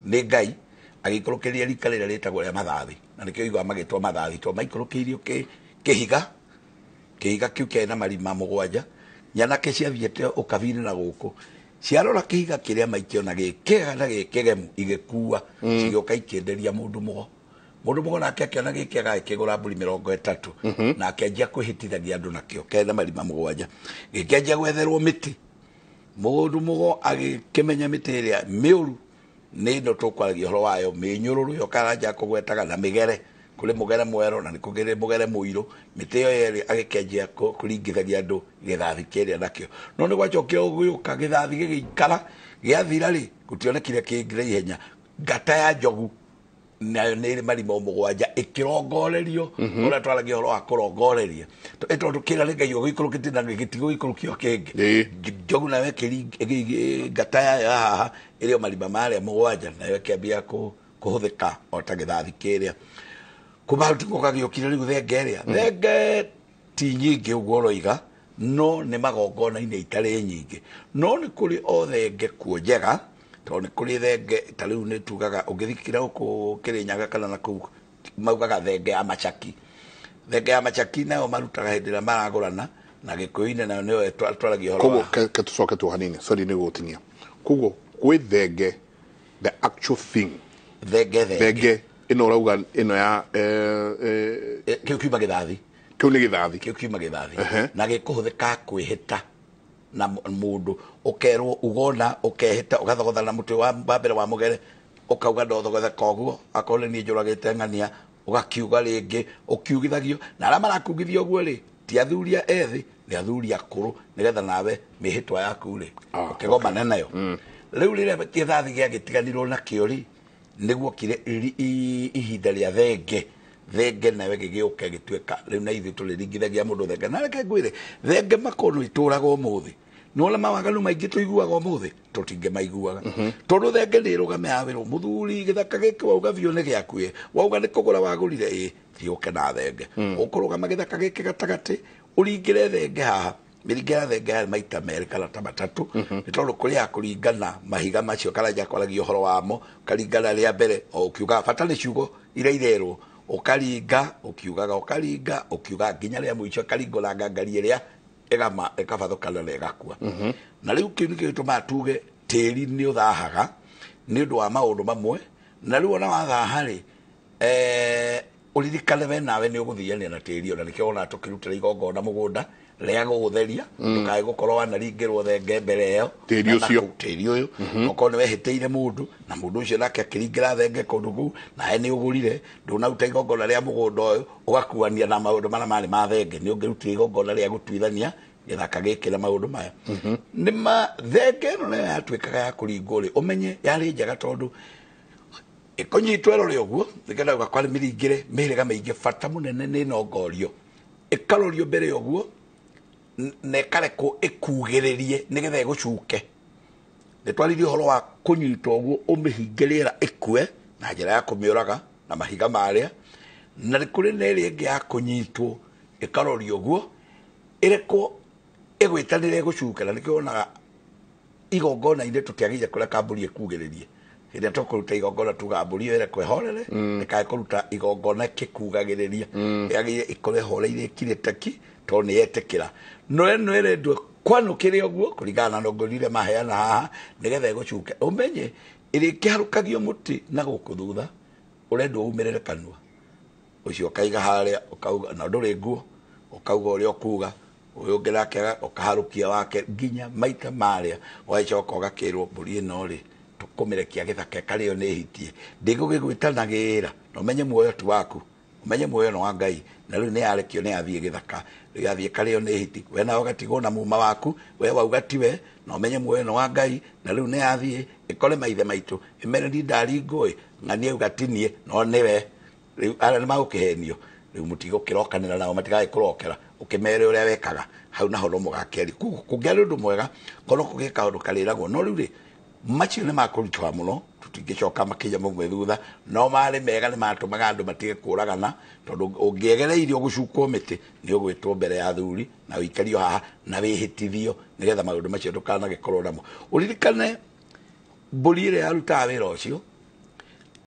nĩ Ngai agĩikũrũkĩria rika rĩrĩa rĩtagwo rĩa Mathathi, na nĩkĩo igua magĩtwo Mathathi to maikũrũkĩirio kĩhiga kĩu kĩarĩ na marima mũgwanja. Nyanake ciathiĩte ũkabi-inĩ na gũkũ ciarora kĩhiga kĩrĩa maikio na gĩkĩega na gĩkĩgemu igĩkua cigĩũka ikĩenderia mũndũ mũgo nake akĩona gĩkĩega akĩgũra mbũri 30 na akĩanjia kwĩhĩtithagia andũ nakĩo kĩarĩ na marima mũgwanja. Gĩkĩanjia gwetherwo mĩtĩ, mũndũ mũgo agĩkĩmenya mĩtĩ ĩrĩa mĩũru nĩ ĩno tũkwaragia ũhoro wayo, mĩnyũrũrũ yokaranja kũgwetaga na mĩgere, kũrĩ mũgere mwerũ na nĩ kũrĩ mũgere mũirũ. Mĩtĩ ĩyo yerĩ agĩkĩanjia kũringithagia andũ gĩthathi kĩrĩa nakĩo. No nĩ gwacokire gũgĩũka gĩthathi gĩgĩikara gĩathira rĩ, gũtionekire kĩngĩ ihenya. Ngata ya njogu nayo nĩ ĩrĩ marima mũgwanja ĩkĩrongorerio ũrĩa twaragia ũhoro wa kũrongoreria tondũ kĩra nĩ Ngai ũgĩikũrũkĩtie na gĩtigũgĩikũrũkio kĩngĩ. Njogu nayo ngata yayo haha ĩrĩ marima marĩa mũgwanja nayo ĩkĩambia kũhũthĩka o ta gĩthathi kĩrĩa. Kuma gũgagĩũkire rĩu thenge ĩrĩa, thenge ti nyingĩ ũguo ũroiga, no nĩ magongona-inĩ itarĩ nyingĩ, no nĩ kũrĩ o thenge kuo njega, tondũ nĩ kũrĩ thenge ta rĩu nĩ tugaga ũngĩthikĩra gũkũ Kĩrĩnyaga kana na kũu maugaga thenge ya macaki. Thenge ya macaki nayo marutaga hĩndĩ ĩrĩa maragũrana na Gĩkũyũ-inĩ nayo nĩyo twaragia ũhoro wa. Koguo tũcoke tu hanini, sorry nĩ gũtinia. Koguo gwĩ thenge, the actual thing, thenge ĩno ũrauga ĩno ya kĩu kiuma gĩthathi, kĩu kiuma gĩthathi na gĩkũhũthĩka kwĩhĩta na mũndũ, ũkerwo ugona ũkehĩta ũgathogotha na mũtĩ wa mbere wa mũgere ũkauga ndothogothe koguo, akorwo nĩ niĩ njũragĩte ng'ania ũgakiuga rĩngĩ ũkiugithagio. Na arĩa marakugithia ũguo rĩ ti athuria ethĩ, nĩ athuri akũrũ, nĩgetha nawe mĩhĩtwa yaku rĩ ũkĩgomane nayo. Rĩu rĩrĩa gĩthathi gĩagĩtiganirwo nakĩo rĩ nĩguo kire ihinda rĩa thenge nawe gĩgĩũka gĩtuĩka rĩu na ithuĩ tũrĩringithagia mũndũ thenge. Na reke ngwĩre thenge makorwo itũraga ũmũthĩ, no na mawaganu maingĩ tũiguaga ũmũthĩ tũtingĩmaiguaga tondũ thenge nĩ ĩrũgame wĩrwo mũthuri gĩthaka gĩkĩ wauga biũ nĩ gĩaku, wauga nĩ kũgũra wagũrire thiĩ ũke na thenge. Ũkũrũgama gĩthaka gĩkĩ gatagatĩ ũringĩre thenge haha, mĩringĩre ya thenge harĩ maita merĩ kana ta matatũ, nĩ tondũ kũrĩa kũringana mahiga macio karanja kwaragia ũhoro wamo, karingana rĩa mbere o ũkiuga bata nĩ ciugo iria irerwo ũkaringa ũkiugaga ũkaringa ũkiuga nginya rĩa mũico karingo na ngangari ĩrĩa ĩkabathũkana na ĩgakua. Na rĩu kĩu nĩkĩo gĩtũmaga tuge tĩri nĩ ũthahaga nĩ ũndũ wa maũndũ mamwe, na rĩu ona wathaha rĩ ũririkane we nawe nĩ ũgũthiania na tĩri ona nĩkĩo ona tũkĩrutĩra igongona mũgũnda rĩa gũgũtheria ndũkae gũkorwo wanaringĩrwo thenge mbere ĩyo tĩri ũyũ okorwo nĩ wehĩtĩire mũndũ na mũndũ ũcio nake akĩringĩra thenge kũndũ kũu nawe nĩ ũgũrire ndũnaruta igongona rĩa mũgũnda ũyũ ũgakuania na maũndũ marĩa marĩ ma thenge, nĩ ũngĩrutire igongona rĩa gũtuithania gĩthaka gĩkĩ na maũndũ maya. Thenge ĩno nayo yatuĩkaga ya kũringwo rĩ ũmenye yarĩ njega tondũ ĩkũnyitwo ĩrore ũguo nĩgetha ũgakora mĩringĩre mĩhĩrĩga mĩingĩ, bata mũnene nĩ nongorio ĩkarorio mbere ũguo na ĩkarekwo ĩkugĩrĩrie nĩgetha ĩgũcuke. Nĩ twaririe ũhoro wa kũnyitwo ũguo ũmĩhinge rĩera ĩkue na njĩra ya kũmĩũraga na mahiga marĩa, na nĩ kũrĩ na ĩrĩa ĩngĩ ya kũnyitwo ĩkarorio ũguo ĩrekwo ĩgwĩtanĩre ĩgũcuke. Na nĩkĩo wonaga igongona-inĩ tũtiagĩrĩire kũreka mbũri ĩkugĩrĩrie. Hĩndĩ ĩrĩa tũkũruta igongona tugaga mbũri ĩyo ĩrekwo ĩhorere, ndĩkae kũruta igongona ĩkĩkugagĩrĩria, yagĩrĩire ĩkorwo ĩhoreire ĩkirĩte ki tondũ nĩ yetĩkĩra. No ĩno ĩrendwo kwanũkĩre ũguo kũringana na ndongoria iria maheana haha nĩgetha ĩgũcuke. Ũmenye ĩrĩkĩharũkagio mũtĩ na gũkũ thutha ũrendwo umĩrĩre kanua ũcio ũkaiga harĩa ũkauga na ndũrĩ nguo ũkauga ũrĩa ũkuga, ũyũ ũngĩ nake ũkaharũkia wake nginya maita marĩa ũgagĩcoka ũgakĩrwo mbũri ĩno rĩ tũkũmĩrekia gĩthaka ĩkarĩo nĩ ĩhitie, ndĩgũgĩgwĩtanagĩra na ũmenye muoyo ti waku, ũmenye muoyo nĩ wa Ngai. Na rĩu nĩ yarekio nĩ yathiĩ gĩthaka, rĩu yathiĩ ĩkarĩo nĩ hiti, we nawe ũgatigwo na muma waku, we wauga tiwe na ũmenye muoyo nĩ wa Ngai. Na rĩu nĩ yathiĩ ĩkore maithe maitũ ĩmere ni ndaringũĩ ng'ania auga tinie no nĩwe, rĩu arĩa nĩ magũkĩhenio rĩu mũtigũkĩrokanĩra nao matigage kũrokera ũkĩmere ũrĩa wekaga hau naho no mũgakĩari. Kũngĩarĩ ũndũ mwega korwo kũgĩka kaũndũ karĩragwo, no rĩu rĩ macio nĩ makũrutwa mũno tũtingĩcoka makĩnya mamwe thutha, no marĩ mega nĩ matũmaga andũ matige kũragana tondũ ũngĩegereire ũgũcukwo mĩtĩ nĩ ũgwĩtwo mbere ya athuri na ũikario haha na wĩhĩtithio nĩgetha maũndũ macio ndũkanagĩkorwo namo. Ũririkane mbũri ĩrĩa yarutaga wĩra ũcio